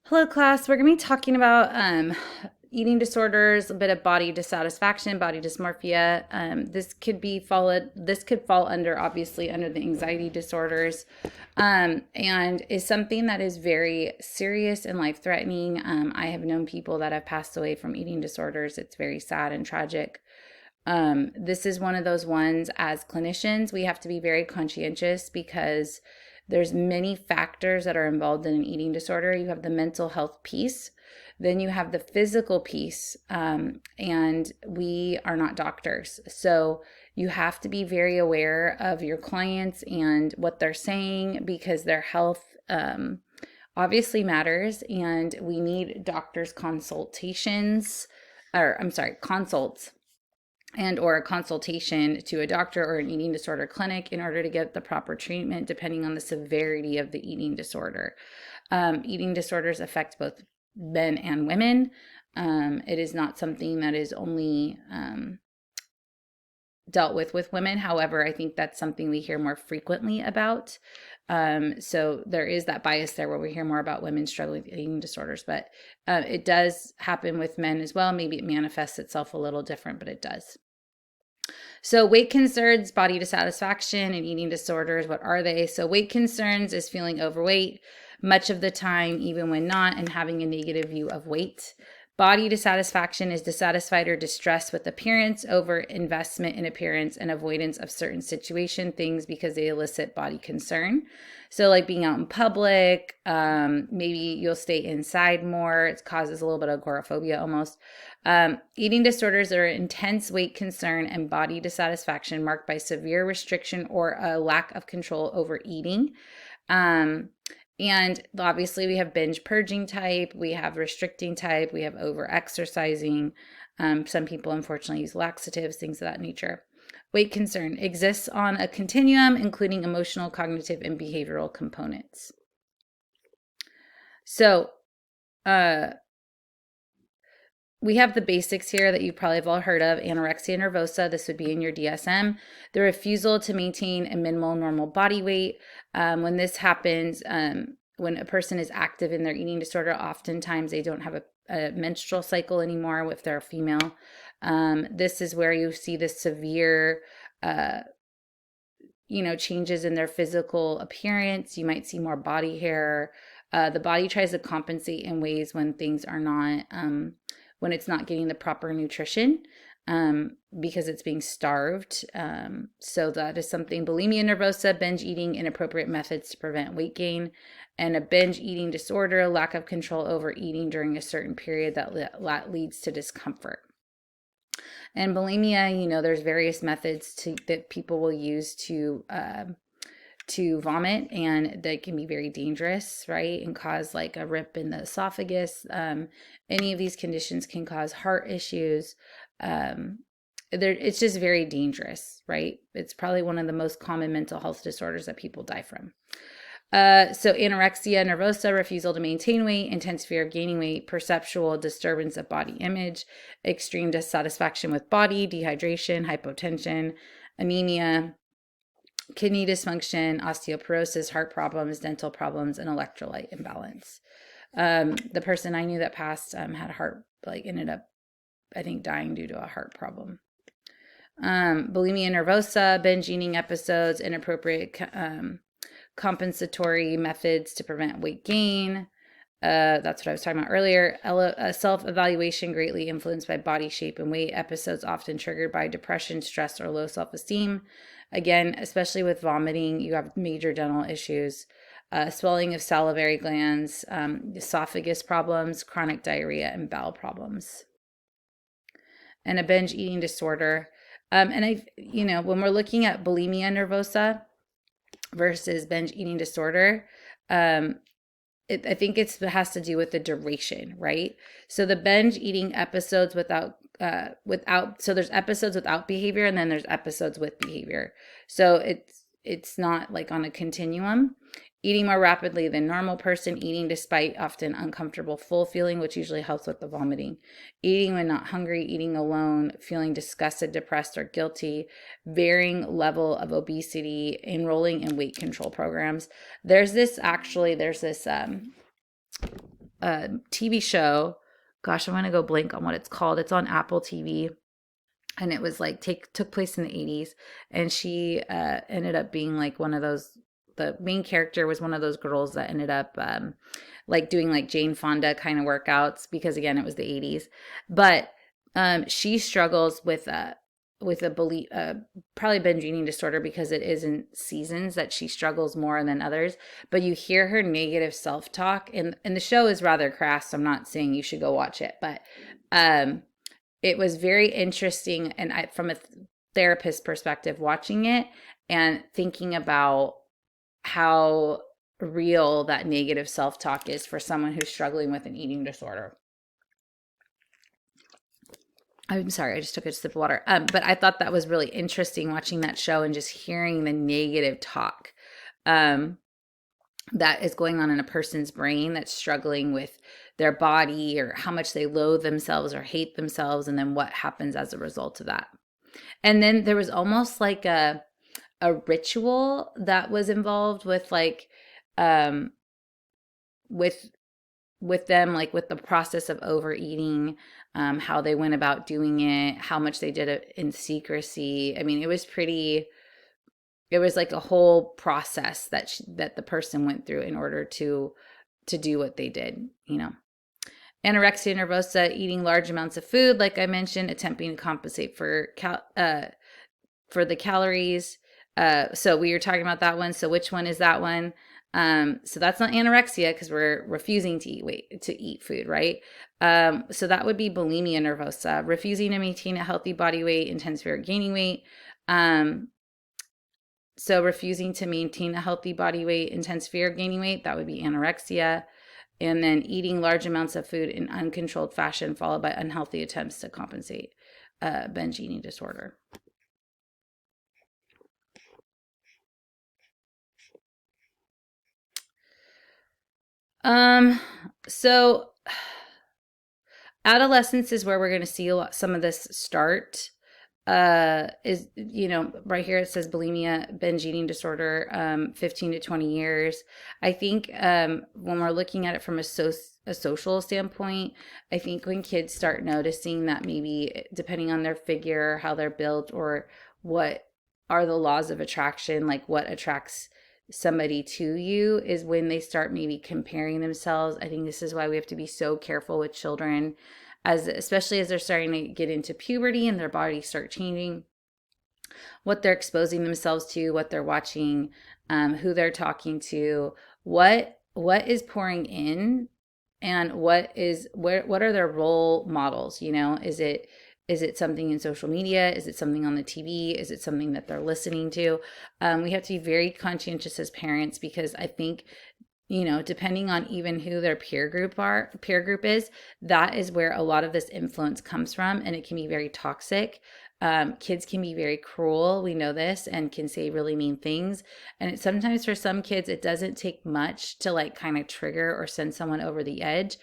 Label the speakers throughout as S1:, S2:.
S1: Hello, class. We're going to be talking about eating disorders, a bit of body dissatisfaction, body dysmorphia. This could fall under, obviously, under the anxiety disorders, and is something that is very serious and life-threatening. I have known people that have passed away from eating disorders. It's very sad and tragic. This is one of those ones, as clinicians, we have to be very conscientious because there's many factors that are involved in an eating disorder. You have the mental health piece, then you have the physical piece, and we are not doctors. So you have to be very aware of your clients and what they're saying because their health obviously matters, and we need doctors' consultations, or I'm sorry, consults and or a consultation to a doctor or an eating disorder clinic in order to get the proper treatment depending on the severity of the eating disorder. Eating disorders affect both men and women. It is not something that is only dealt with women. However, I think that's something we hear more frequently about. So there is that bias there where we hear more about women struggling with eating disorders, but it does happen with men as well. Maybe it manifests itself a little different, but it does. So weight concerns, body dissatisfaction, and eating disorders, what are they? So weight concerns is feeling overweight much of the time, even when not, and having a negative view of weight. Body dissatisfaction is dissatisfied or distressed with appearance, over investment in appearance, and avoidance of certain situation things because they elicit body concern. So like being out in public, maybe you'll stay inside more. It causes a little bit of agoraphobia almost. Eating disorders are intense weight concern and body dissatisfaction marked by severe restriction or a lack of control over eating. And obviously we have binge purging type, we have restricting type, we have over exercising. Some people unfortunately use laxatives, things of that nature. Weight concern exists on a continuum, including emotional, cognitive, and behavioral components. So, we have the basics here that you probably have all heard of. Anorexia nervosa, this would be in your DSM. The refusal to maintain a minimal normal body weight. When this happens, when a person is active in their eating disorder, oftentimes they don't have a menstrual cycle anymore if they're a female. This is where you see the severe changes in their physical appearance. You might see more body hair. The body tries to compensate in ways when things are not, when it's not getting the proper nutrition, because it's being starved. So that is something. Bulimia nervosa, binge eating, inappropriate methods to prevent weight gain, and a binge eating disorder, lack of control over eating during a certain period that leads to discomfort. And bulimia, there's various methods that people will use to vomit, and that can be very dangerous, right? And cause like a rip in the esophagus. Any of these conditions can cause heart issues. It's just very dangerous, right? It's probably one of the most common mental health disorders that people die from. So anorexia nervosa, refusal to maintain weight, intense fear of gaining weight, perceptual disturbance of body image, extreme dissatisfaction with body, dehydration, hypotension, anemia, kidney dysfunction, osteoporosis, heart problems, dental problems, and electrolyte imbalance. The person I knew that passed had ended up, I think, dying due to a heart problem. Bulimia nervosa, binge eating episodes, inappropriate compensatory methods to prevent weight gain. That's what I was talking about earlier. Self-evaluation greatly influenced by body shape and weight. Episodes often triggered by depression, stress, or low self-esteem. Again, especially with vomiting, you have major dental issues. Swelling of salivary glands, esophagus problems, chronic diarrhea, and bowel problems. And a binge eating disorder. When we're looking at bulimia nervosa versus binge eating disorder, I think it has to do with the duration, right? So the binge eating episodes so there's episodes without behavior, and then there's episodes with behavior. So it's not like on a continuum. Eating more rapidly than normal person, eating despite often uncomfortable full feeling, which usually helps with the vomiting. Eating when not hungry, eating alone, feeling disgusted, depressed, or guilty, varying level of obesity, enrolling in weight control programs. There's this TV show. Gosh, I'm gonna go blank on what it's called. It's on Apple TV, and it was like took place in the 80s, and she ended up being like one of those. The main character was one of those girls that ended up like doing like Jane Fonda kind of workouts, because again, it was the 80s. But she struggles with a belief, probably binge eating disorder, because it is in seasons that she struggles more than others. But you hear her negative self-talk, and the show is rather crass, so I'm not saying you should go watch it, but it was very interesting, and from a therapist perspective, watching it and thinking about how real that negative self-talk is for someone who's struggling with an eating disorder. I'm sorry, I just took a sip of water. But I thought that was really interesting, watching that show and just hearing the negative talk that is going on in a person's brain that's struggling with their body, or how much they loathe themselves or hate themselves, and then what happens as a result of that. And then there was almost like a ritual that was involved with like with them, like with the process of overeating, how they went about doing it, how much they did it in secrecy. I mean, it was like a whole process that the person went through in order to do what they did, you know. Anorexia nervosa, eating large amounts of food, like I mentioned, attempting to compensate for the calories. So we were talking about that one. So which one is that one? So that's not anorexia, because we're refusing to eat food, right? So that would be bulimia nervosa, refusing to maintain a healthy body weight, intense fear of gaining weight. So refusing to maintain a healthy body weight, intense fear of gaining weight, that would be anorexia. And then eating large amounts of food in uncontrolled fashion, followed by unhealthy attempts to compensate, binge eating disorder. So adolescence is where we're going to see some of this start. Is, you know, right here it says bulimia, binge eating disorder, 15 to 20 years. I think when we're looking at it from a social standpoint, I think when kids start noticing that maybe depending on their figure, how they're built, or what are the laws of attraction, like what attracts somebody to you, is when they start maybe comparing themselves. I think this is why we have to be so careful with children, especially as they're starting to get into puberty and their bodies start changing, what they're exposing themselves to, what they're watching, who they're talking to, what is pouring in, and what are their role models. You know, is it something in social media? Is it something on the TV? Is it something that they're listening to? We have to be very conscientious as parents, because I think, you know, depending on even who their peer group is, that is where a lot of this influence comes from, and it can be very toxic. Kids can be very cruel, we know this, and can say really mean things. And sometimes for some kids, it doesn't take much to like kind of trigger or send someone over the edge.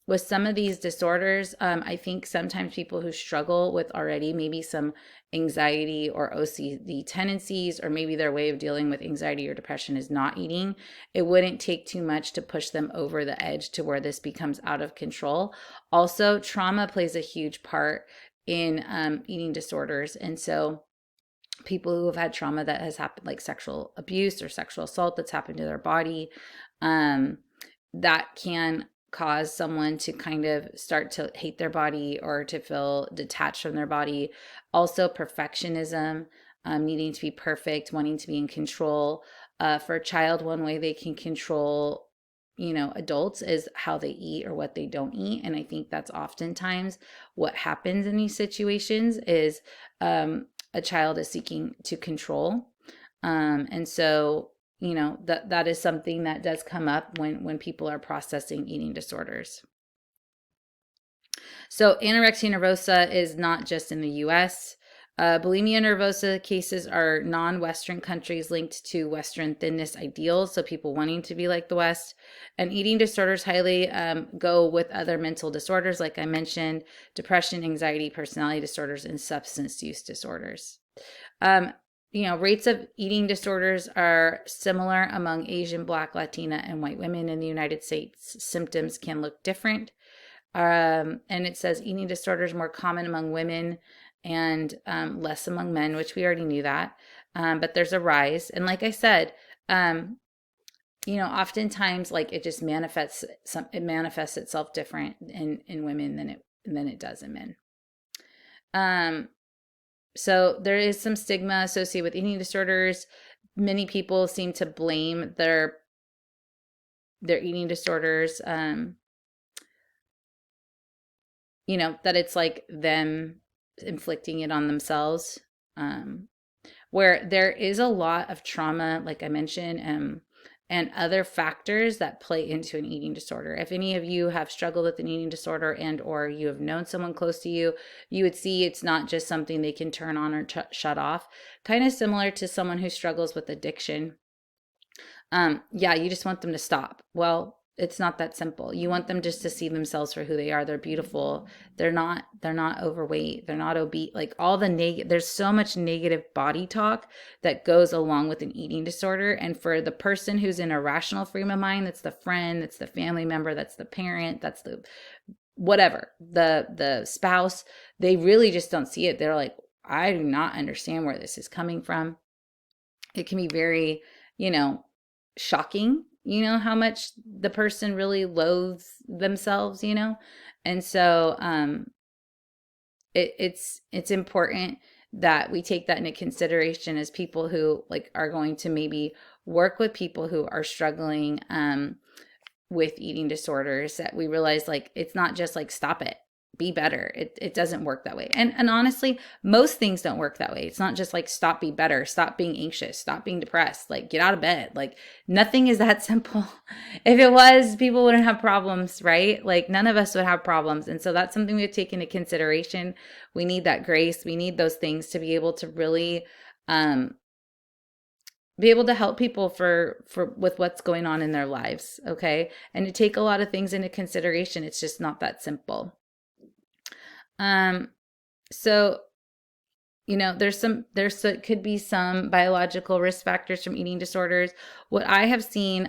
S1: With some of these disorders, I think sometimes people who struggle with already maybe some anxiety or OCD tendencies, or maybe their way of dealing with anxiety or depression is not eating, it wouldn't take too much to push them over the edge to where this becomes out of control. Also, trauma plays a huge part in eating disorders. And so people who have had trauma that has happened, like sexual abuse or sexual assault that's happened to their body, that can cause someone to kind of start to hate their body or to feel detached from their body. Also, perfectionism, needing to be perfect, wanting to be in control. For a child, one way they can control, you know, adults is how they eat or what they don't eat. And I think that's oftentimes what happens in these situations is a child is seeking to control. And so, you know, that is something that does come up when people are processing eating disorders. So anorexia nervosa is not just in the US. Bulimia nervosa cases are non-Western countries linked to Western thinness ideals, so people wanting to be like the West. And eating disorders highly go with other mental disorders, like I mentioned, depression, anxiety, personality disorders, and substance use disorders. rates of eating disorders are similar among Asian, Black, Latina, and white women in the United States. Symptoms can look different. And it says eating disorders more common among women and less among men, which we already knew that. But there's a rise. And like I said, oftentimes like it just manifests itself different in women than it does in men. So there is some stigma associated with eating disorders. Many people seem to blame their eating disorders, that it's like them inflicting it on themselves, where there is a lot of trauma, like I mentioned, and other factors that play into an eating disorder. If any of you have struggled with an eating disorder and or you have known someone close to you, you would see it's not just something they can turn on or shut off. Kind of similar to someone who struggles with addiction. You just want them to stop. Well, it's not that simple. You want them just to see themselves for who they are. They're beautiful. They're not overweight. They're not obese. Like all the there's so much negative body talk that goes along with an eating disorder. And for the person who's in a rational frame of mind, that's the friend, that's the family member, that's the parent, that's the whatever, the spouse, they really just don't see it. They're like, I do not understand where this is coming from. It can be very, shocking, how much the person really loathes themselves, and so it's important that we take that into consideration as people who like are going to maybe work with people who are struggling with eating disorders, that we realize like it's not just like stop it, be better. It doesn't work that way. And honestly, most things don't work that way. It's not just like stop, be better, stop being anxious, stop being depressed, like get out of bed. Like nothing is that simple. If it was, people wouldn't have problems, right? Like none of us would have problems. And so that's something we have to take into consideration. We need that grace. We need those things to be able to really be able to help people for with what's going on in their lives, okay? And to take a lot of things into consideration. It's just not that simple. So, could be some biological risk factors from eating disorders. What I have seen,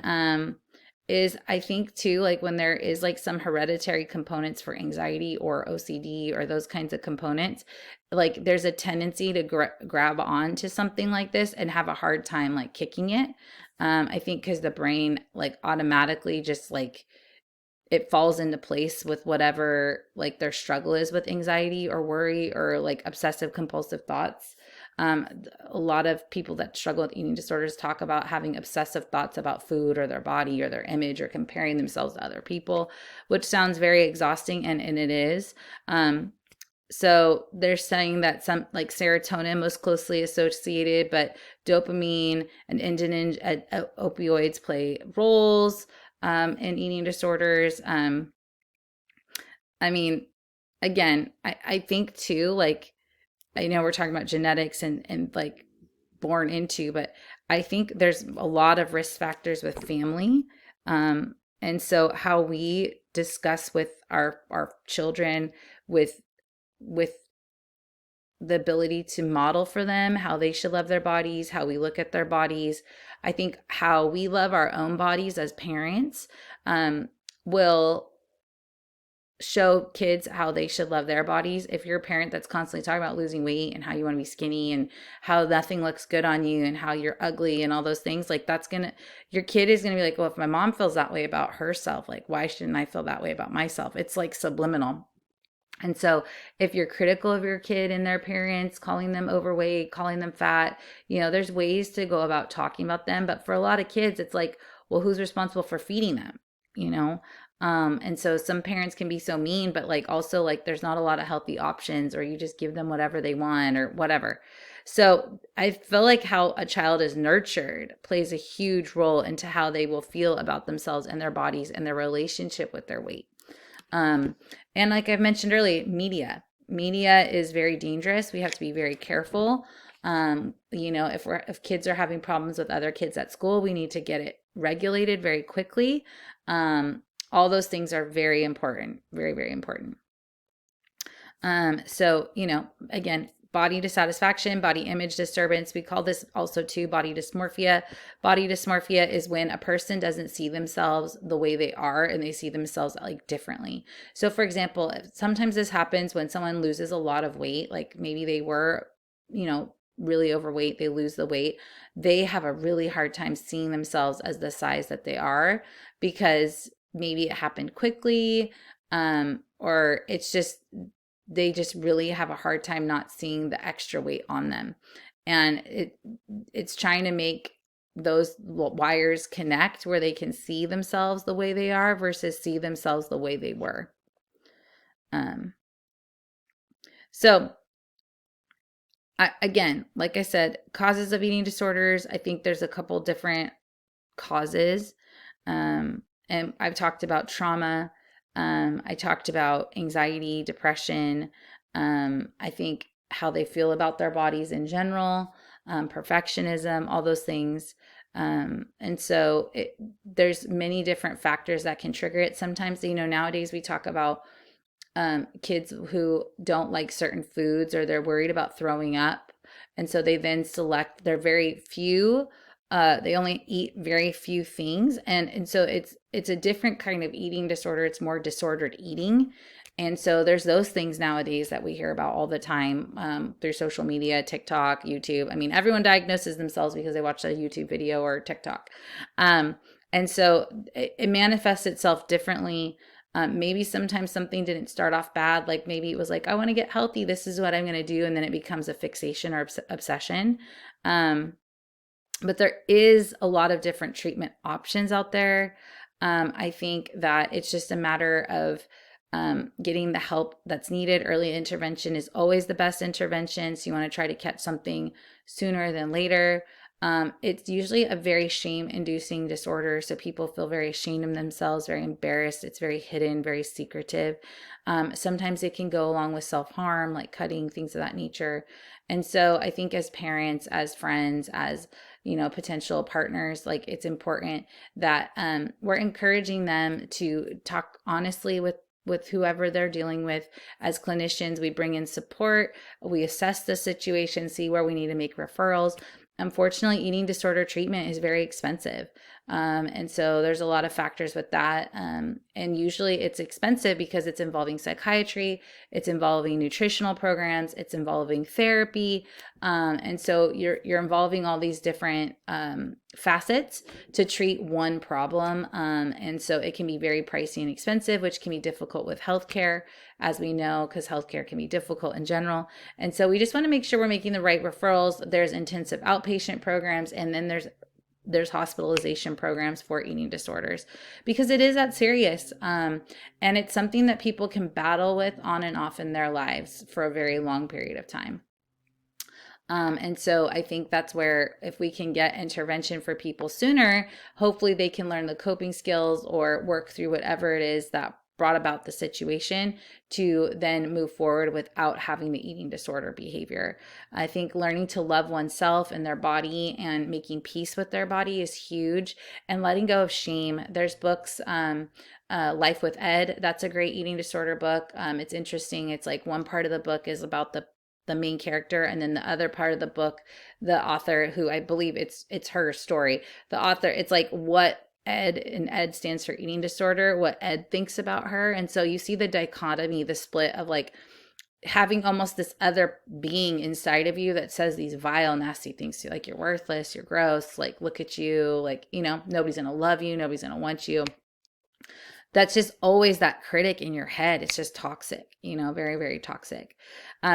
S1: is I think too, like when there is like some hereditary components for anxiety or OCD or those kinds of components, like there's a tendency to grab on to something like this and have a hard time like kicking it. I think because the brain like automatically just like, it falls into place with whatever like their struggle is with anxiety or worry or like obsessive compulsive thoughts. A lot of people that struggle with eating disorders talk about having obsessive thoughts about food or their body or their image or comparing themselves to other people, which sounds very exhausting, and it is. So they're saying that some like serotonin most closely associated, but dopamine and opioids play roles in eating disorders. I mean, again, I think too, like, I know we're talking about genetics and like born into, but I think there's a lot of risk factors with family. And so how we discuss with our children with the ability to model for them how they should love their bodies, how we look at their bodies. I think how we love our own bodies as parents will show kids how they should love their bodies. If you're a parent that's constantly talking about losing weight and how you want to be skinny and how nothing looks good on you and how you're ugly and all those things, like your kid is going to be like, well, if my mom feels that way about herself, like why shouldn't I feel that way about myself? It's like subliminal. And so if you're critical of your kid and their parents, calling them overweight, calling them fat, there's ways to go about talking about them. But for a lot of kids, it's like, well, who's responsible for feeding them? And so some parents can be so mean, but like also like there's not a lot of healthy options, or you just give them whatever they want or whatever. So I feel like how a child is nurtured plays a huge role into how they will feel about themselves and their bodies and their relationship with their weight. And like I've mentioned earlier, media is very dangerous. We have to be very careful. If kids are having problems with other kids at school, we need to get it regulated very quickly. All those things are very important, very, very important. So, again, body dissatisfaction, body image disturbance. We call this also too body dysmorphia. Body dysmorphia is when a person doesn't see themselves the way they are and they see themselves like differently. So for example, sometimes this happens when someone loses a lot of weight, like maybe they were, really overweight, they lose the weight. They have a really hard time seeing themselves as the size that they are because maybe it happened quickly, or it's just they just really have a hard time not seeing the extra weight on them. And it's trying to make those wires connect where they can see themselves the way they are versus see themselves the way they were. So again, like I said, causes of eating disorders, I think there's a couple different causes. And I've talked about trauma. I talked about anxiety, depression. I think how they feel about their bodies in general, perfectionism, all those things. And so there's many different factors that can trigger it. Sometimes, nowadays we talk about kids who don't like certain foods or they're worried about throwing up. And so they then select their very few, they only eat very few things. And so it's a different kind of eating disorder. It's more disordered eating. And so there's those things nowadays that we hear about all the time through social media, TikTok, YouTube. I mean, everyone diagnoses themselves because they watch a YouTube video or TikTok. And so it manifests itself differently. Maybe sometimes something didn't start off bad. Like maybe it was like, I want to get healthy. This is what I'm going to do. And then it becomes a fixation or obsession. But there is a lot of different treatment options out there. I think that it's just a matter of getting the help that's needed. Early intervention is always the best intervention. So you want to try to catch something sooner than later. It's usually a very shame-inducing disorder. So people feel very ashamed of themselves, very embarrassed. It's very hidden, very secretive. Sometimes it can go along with self-harm, like cutting, things of that nature. And so I think as parents, as friends, as potential partners, like it's important that we're encouraging them to talk honestly with whoever they're dealing with. As clinicians, we bring in support, we assess the situation, see where we need to make referrals. Unfortunately, eating disorder treatment is very expensive. And so there's a lot of factors with that. And usually it's expensive because it's involving psychiatry, it's involving nutritional programs, it's involving therapy. And so you're involving all these different facets to treat one problem. And so it can be very pricey and expensive, which can be difficult with healthcare, as we know, because healthcare can be difficult in general. And so we just want to make sure we're making the right referrals. There's intensive outpatient programs, and then there's hospitalization programs for eating disorders because it is that serious. And it's something that people can battle with on and off in their lives for a very long period of time. And so I think that's where if we can get intervention for people sooner, hopefully they can learn the coping skills or work through whatever it is that brought about the situation to then move forward without having the eating disorder behavior. I think learning to love oneself and their body and making peace with their body is huge, and letting go of shame. There's books, Life with Ed, that's a great eating disorder book. It's interesting. It's like one part of the book is about the main character, and then the other part of the book, the author, who I believe it's her story, the author, it's like what Ed, and Ed stands for eating disorder, what Ed thinks about her. And so you see the dichotomy, the split of like having almost this other being inside of you that says these vile, nasty things to you, like you're worthless, you're gross, like look at you, like, nobody's gonna love you, nobody's gonna want you. That's just always that critic in your head. It's just toxic, very, very toxic.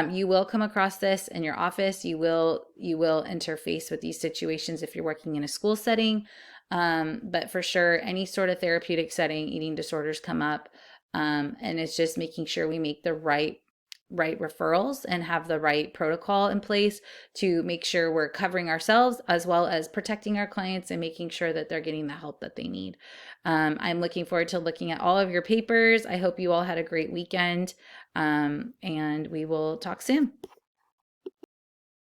S1: You will come across this in your office. You will interface with these situations if you're working in a school setting. But for sure, any sort of therapeutic setting, eating disorders come up. And it's just making sure we make the right referrals and have the right protocol in place to make sure we're covering ourselves as well as protecting our clients and making sure that they're getting the help that they need. I'm looking forward to looking at all of your papers. I hope you all had a great weekend, and we will talk soon.